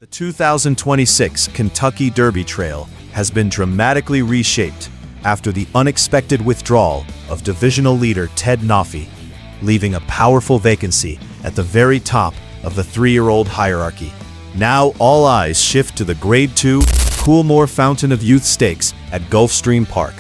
The 2026 Kentucky Derby Trail has been dramatically reshaped after the unexpected withdrawal of divisional leader Ted Noffey, leaving a powerful vacancy at the very top of the three-year-old hierarchy. Now all eyes shift to the Grade 2 Coolmore Fountain of Youth Stakes at Gulfstream Park,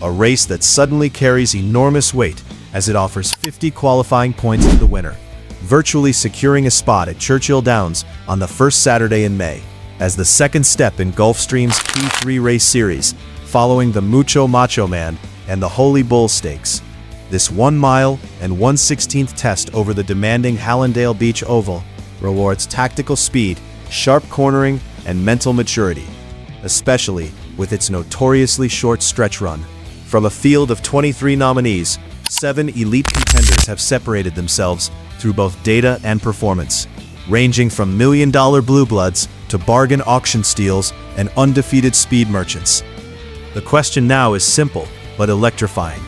a race that suddenly carries enormous weight as it offers 50 qualifying points to the winner, virtually securing a spot at Churchill Downs on the first Saturday in May, as the second step in Gulfstream's P3 race series, following the Mucho Macho Man and the Holy Bull Stakes. This 1 mile and 1/16th test over the demanding Hallandale Beach Oval rewards tactical speed, sharp cornering, and mental maturity, especially with its notoriously short stretch run. From a field of 23 nominees, 7 elite contenders have separated themselves through both data and performance, ranging from million-dollar blue bloods to bargain auction steals and undefeated speed merchants. The question now is simple but electrifying.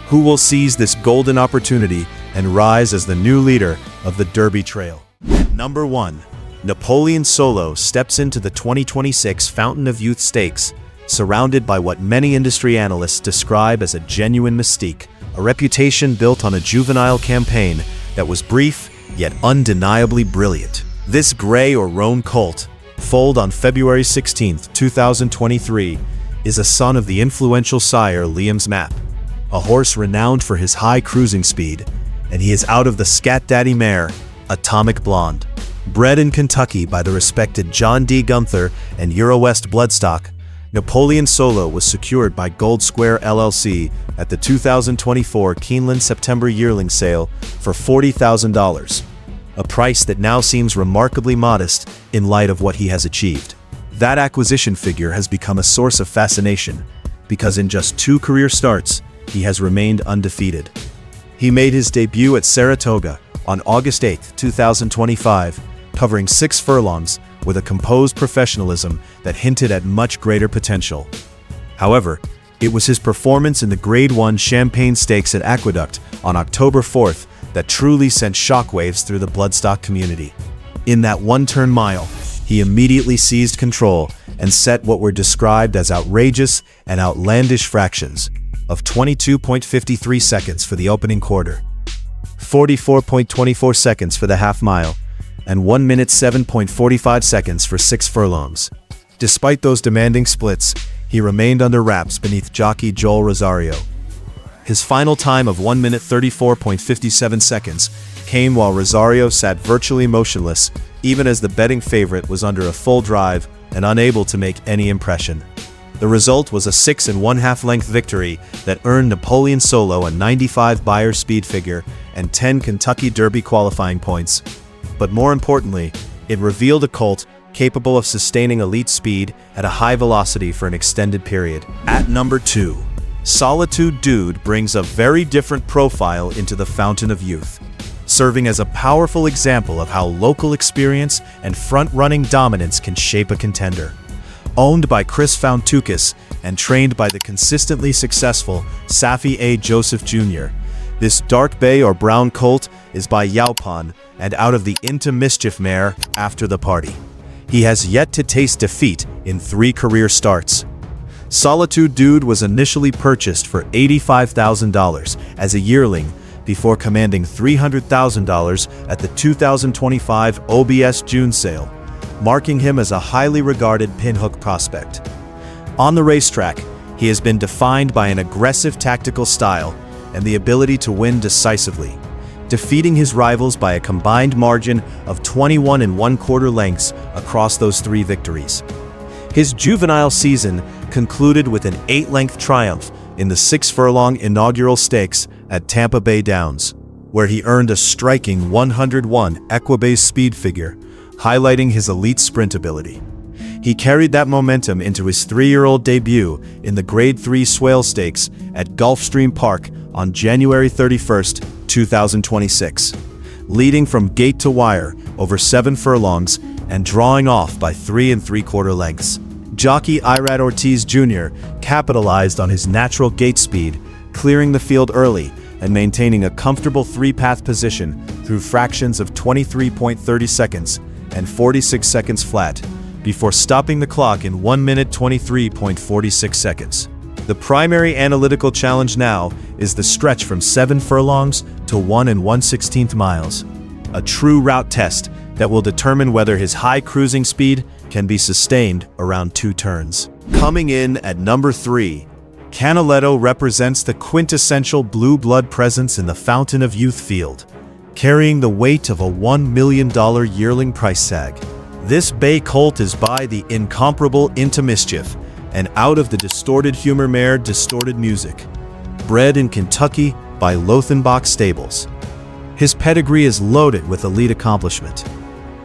Who will seize this golden opportunity and rise as the new leader of the Derby Trail? At number 1, Napoleon Solo steps into the 2026 Fountain of Youth Stakes, surrounded by what many industry analysts describe as a genuine mystique, a reputation built on a juvenile campaign that was brief yet undeniably brilliant. This gray or roan colt, foaled on February 16, 2023, is a son of the influential sire Liam's Map, a horse renowned for his high cruising speed, and he is out of the Scat Daddy mare, Atomic Blonde. Bred in Kentucky by the respected John D. Gunther and Eurowest Bloodstock, Napoleon Solo was secured by Gold Square LLC at the 2024 Keeneland September yearling sale for $40,000, a price that now seems remarkably modest in light of what he has achieved. That acquisition figure has become a source of fascination because in just 2 career starts, he has remained undefeated. He made his debut at Saratoga on August 8, 2025, covering 6 furlongs with a composed professionalism that hinted at much greater potential. However, it was his performance in the Grade 1 Champagne Stakes at Aqueduct on October 4th that truly sent shockwaves through the bloodstock community. In that one-turn mile, he immediately seized control and set what were described as outrageous and outlandish fractions of 22.53 seconds for the opening quarter, 44.24 seconds for the half mile, and 1 minute 7.45 seconds for 6 furlongs. Despite those demanding splits, he remained under wraps beneath jockey Joel Rosario. His final time of 1 minute 34.57 seconds came while Rosario sat virtually motionless, even as the betting favorite was under a full drive and unable to make any impression. The result was a 6 1/2 length victory that earned Napoleon Solo a 95 Beyer speed figure and 10 Kentucky Derby qualifying points. But more importantly, it revealed a colt capable of sustaining elite speed at a high velocity for an extended period. At number 2, Solitude Dude brings a very different profile into the Fountain of Youth, serving as a powerful example of how local experience and front-running dominance can shape a contender. Owned by Chris Fountukis and trained by the consistently successful Safi A. Joseph Jr., this dark bay or brown colt is by Yaupan and out of the Into Mischief mare After the Party. He has yet to taste defeat in 3 career starts. Solitude Dude was initially purchased for $85,000 as a yearling before commanding $300,000 at the 2025 OBS June sale, marking him as a highly regarded pinhook prospect. On the racetrack, he has been defined by an aggressive tactical style and the ability to win decisively, defeating his rivals by a combined margin of 21 1/4 lengths across those 3 victories. His juvenile season concluded with an 8-length triumph in the 6 furlong inaugural stakes at Tampa Bay Downs, where he earned a striking 101 equibase speed figure, highlighting his elite sprint ability. He carried that momentum into his 3-year-old debut in the Grade 3 Swale Stakes at Gulfstream Park on January 31, 2026, leading from gate to wire over 7 furlongs and drawing off by 3 3/4 lengths. Jockey Irad Ortiz Jr. capitalized on his natural gate speed, clearing the field early and maintaining a comfortable 3-path position through fractions of 23.30 seconds and 46 seconds flat, before stopping the clock in 1 minute 23.46 seconds. The primary analytical challenge now is the stretch from 7 furlongs to 1 1/16 miles, a true route test that will determine whether his high cruising speed can be sustained around 2 turns. Coming in at number 3, Canaletto represents the quintessential blue blood presence in the Fountain of Youth field, carrying the weight of a $1 million yearling price tag. This bay colt is by the incomparable Into Mischief, and out of the distorted humor mare Distorted Music, bred in Kentucky by Lothenbach Stables. His pedigree is loaded with elite accomplishment.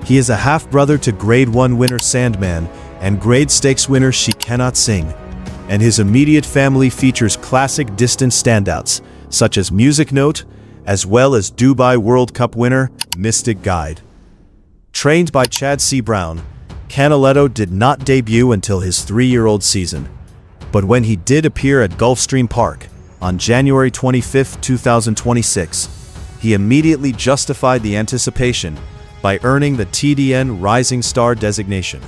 He is a half-brother to Grade 1 winner Sandman and Grade Stakes winner She Cannot Sing, and his immediate family features classic distance standouts such as Music Note, as well as Dubai World Cup winner Mystic Guide. Trained by Chad C. Brown, Canaletto did not debut until his 3-year-old season, but when he did appear at Gulfstream Park on January 25, 2026, he immediately justified the anticipation by earning the TDN Rising Star designation.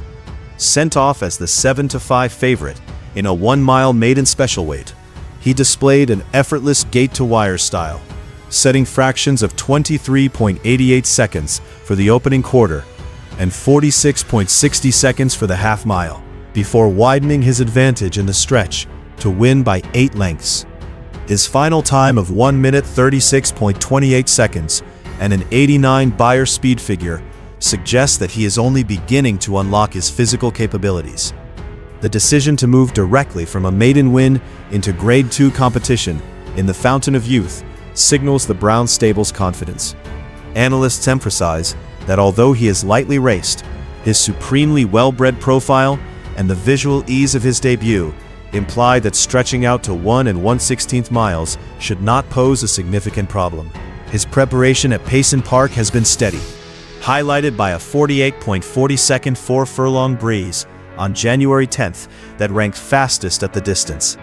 Sent off as the 7-5 favorite in a 1-mile maiden special weight, he displayed an effortless gate-to-wire style, setting fractions of 23.88 seconds for the opening quarter and 46.60 seconds for the half mile, before widening his advantage in the stretch to win by 8 lengths. His final time of 1 minute 36.28 seconds and an 89 Beyer speed figure suggests that he is only beginning to unlock his physical capabilities. The decision to move directly from a maiden win into Grade 2 competition in the Fountain of Youth signals the Brown Stable's confidence. Analysts emphasize that although he is lightly raced, his supremely well-bred profile and the visual ease of his debut imply that stretching out to 1 1/16 miles should not pose a significant problem. His preparation at Payson Park has been steady, highlighted by a 48.40-second 4-furlong breeze on January 10th that ranked fastest at the distance,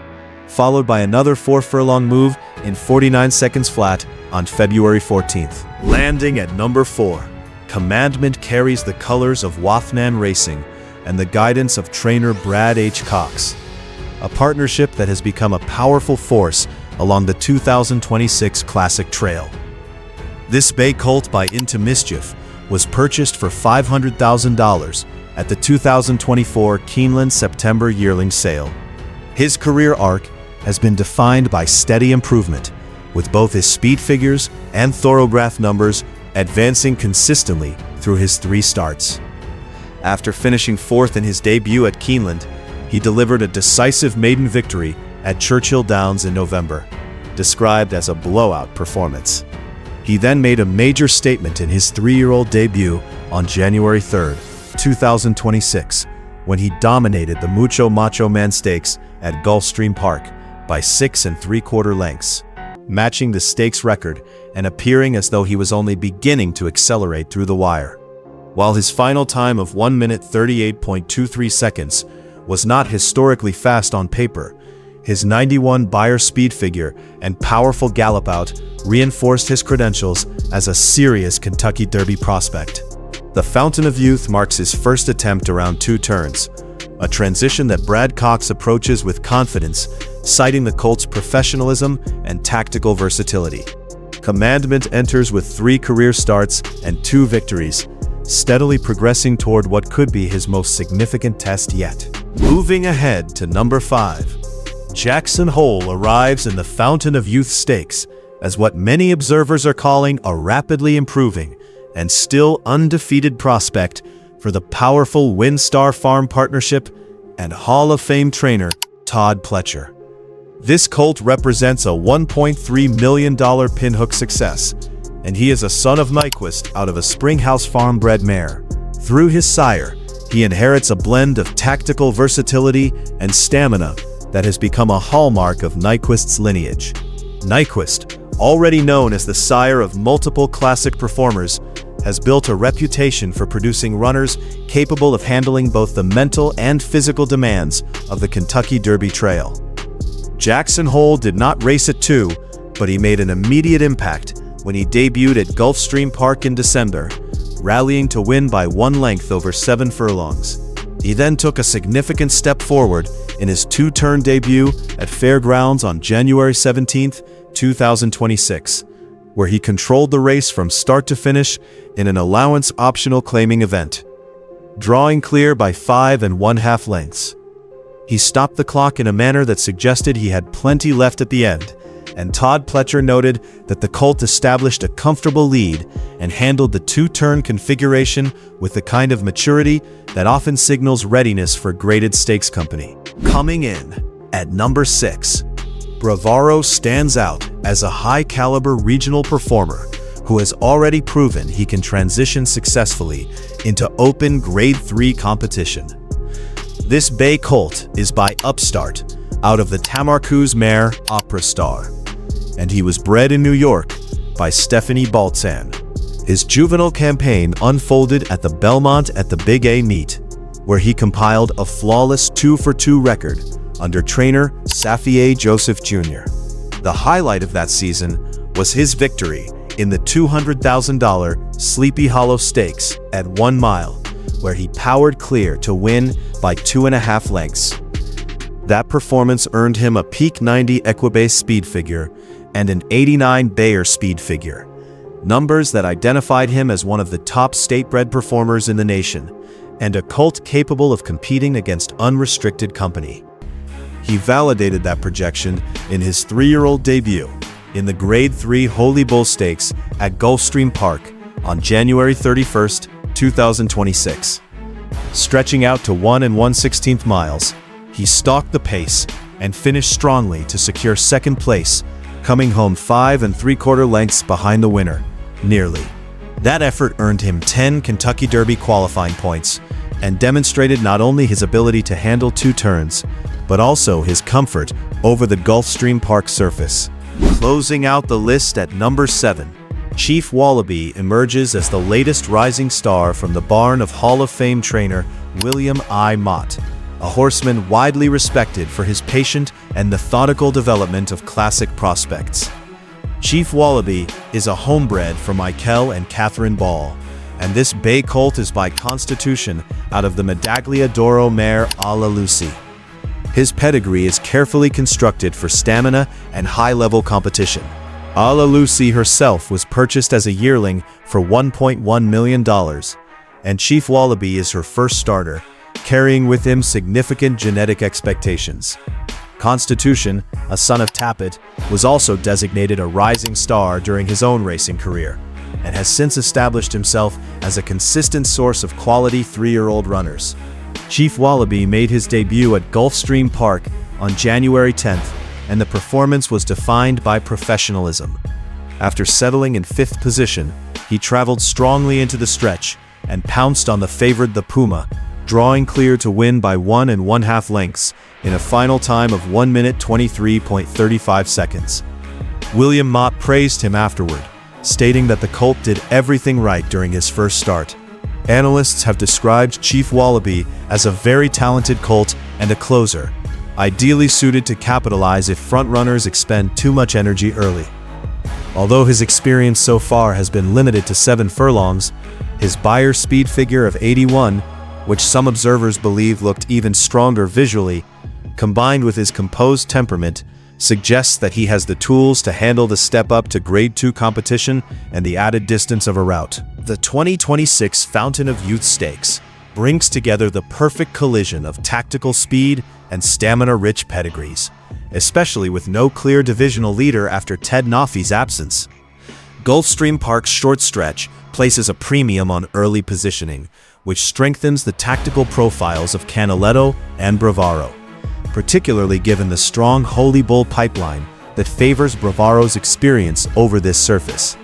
followed by another 4-furlong move in 49 seconds flat on February 14th. Landing at number 4, Commandment carries the colors of Wathnan Racing and the guidance of trainer Brad H. Cox, a partnership that has become a powerful force along the 2026 Classic Trail. This bay colt by Into Mischief was purchased for $500,000 at the 2024 Keeneland September yearling sale. His career arc has been defined by steady improvement, with both his speed figures and thoroughbred numbers advancing consistently through his 3 starts. After finishing 4th in his debut at Keeneland, he delivered a decisive maiden victory at Churchill Downs in November, described as a blowout performance. He then made a major statement in his 3-year-old debut on January 3, 2026, when he dominated the Mucho Macho Man Stakes at Gulfstream Park by 6 3/4 lengths, matching the stakes record and appearing as though he was only beginning to accelerate through the wire. While his final time of 1 minute 38.23 seconds was not historically fast on paper, his 91 Beyer speed figure and powerful gallop out reinforced his credentials as a serious Kentucky Derby prospect. The Fountain of Youth marks his first attempt around 2 turns, a transition that Brad Cox approaches with confidence, citing the colt's professionalism and tactical versatility. Commandment enters with 3 career starts and 2 victories, steadily progressing toward what could be his most significant test yet. Moving ahead to number 5, Jackson Hole arrives in the Fountain of Youth Stakes as what many observers are calling a rapidly improving and still undefeated prospect for the powerful WinStar Farm partnership and Hall of Fame trainer Todd Pletcher. This colt represents a $1.3 million pinhook success, and he is a son of Nyquist out of a Springhouse Farm-bred mare. Through his sire, he inherits a blend of tactical versatility and stamina that has become a hallmark of Nyquist's lineage. Nyquist, already known as the sire of multiple classic performers, has built a reputation for producing runners capable of handling both the mental and physical demands of the Kentucky Derby Trail. Jackson Hole did not race at 2, but he made an immediate impact when he debuted at Gulfstream Park in December, rallying to win by 1 length over 7 furlongs. He then took a significant step forward in his 2-turn debut at Fairgrounds on January 17, 2026, where he controlled the race from start to finish in an allowance-optional claiming event, drawing clear by 5 1/2 lengths. He stopped the clock in a manner that suggested he had plenty left at the end, and Todd Pletcher noted that the colt established a comfortable lead and handled the 2-turn configuration with the kind of maturity that often signals readiness for graded stakes company. Coming in at number 6, Bravaro stands out as a high-caliber regional performer who has already proven he can transition successfully into open Grade 3 competition. This bay colt is by Upstart out of the Tamarcuz mare Opera Star, and he was bred in New York by Stephanie Baltzan. His juvenile campaign unfolded at the Belmont at the Big A meet, where he compiled a flawless 2-for-2 record under trainer Safié Joseph Jr. The highlight of that season was his victory in the $200,000 Sleepy Hollow Stakes at 1 mile, where he powered clear to win by 2.5 lengths. That performance earned him a peak 90 Equibase speed figure and an 89 Bayer speed figure, numbers that identified him as one of the top state-bred performers in the nation, and a colt capable of competing against unrestricted company. He validated that projection in his 3-year-old debut in the Grade 3 Holy Bull Stakes at Gulfstream Park on January 31, 2026. Stretching out to 1 1/16 miles, he stalked the pace and finished strongly to secure second place, coming home 5 3/4 lengths behind the winner, nearly. That effort earned him 10 Kentucky Derby qualifying points and demonstrated not only his ability to handle 2 turns, but also his comfort over the Gulfstream Park surface. Closing out the list at number 7, Chief Wallabee emerges as the latest rising star from the barn of Hall of Fame trainer William I. Mott, a horseman widely respected for his patient and methodical development of classic prospects. Chief Wallabee is a homebred for Michael and Catherine Ball, and this bay colt is by constitution out of the Medaglia d'Oro mare Alla Lucy. His pedigree is carefully constructed for stamina and high-level competition. Alla Lucy herself was purchased as a yearling for $1.1 million, and Chief Wallabee is her first starter, carrying with him significant genetic expectations. Constitution, a son of Tappet, was also designated a rising star during his own racing career, and has since established himself as a consistent source of quality 3-year-old runners. Chief Wallabee made his debut at Gulfstream Park on January 10th, and the performance was defined by professionalism. After settling in 5th position, he traveled strongly into the stretch and pounced on the favored the Puma, drawing clear to win by 1 1/2 lengths in a final time of 1 minute 23.35 seconds. William Mott praised him afterward, stating that the colt did everything right during his first start. Analysts have described Chief Wallabee as a very talented colt and a closer, ideally suited to capitalize if front-runners expend too much energy early. Although his experience so far has been limited to 7 furlongs, his Bayer speed figure of 81, which some observers believe looked even stronger visually, combined with his composed temperament, suggests that he has the tools to handle the step up to Grade 2 competition and the added distance of a route. The 2026 Fountain of Youth Stakes brings together the perfect collision of tactical speed and stamina-rich pedigrees, especially with no clear divisional leader after Ted Noffey's absence. Gulfstream Park's short stretch places a premium on early positioning, which strengthens the tactical profiles of Canaletto and Bravaro, particularly given the strong Holy Bull pipeline that favors Bravaro's experience over this surface.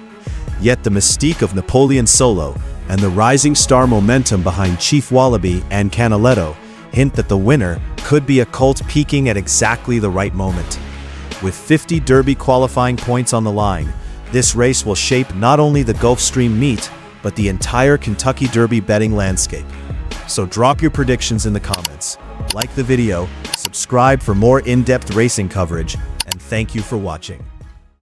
Yet the mystique of Napoleon Solo and the rising star momentum behind Chief Wallabee and Canaletto hint that the winner could be a colt peaking at exactly the right moment. With 50 Derby qualifying points on the line, this race will shape not only the Gulfstream meet, but the entire Kentucky Derby betting landscape. So drop your predictions in the comments, like the video, subscribe for more in-depth racing coverage, and thank you for watching.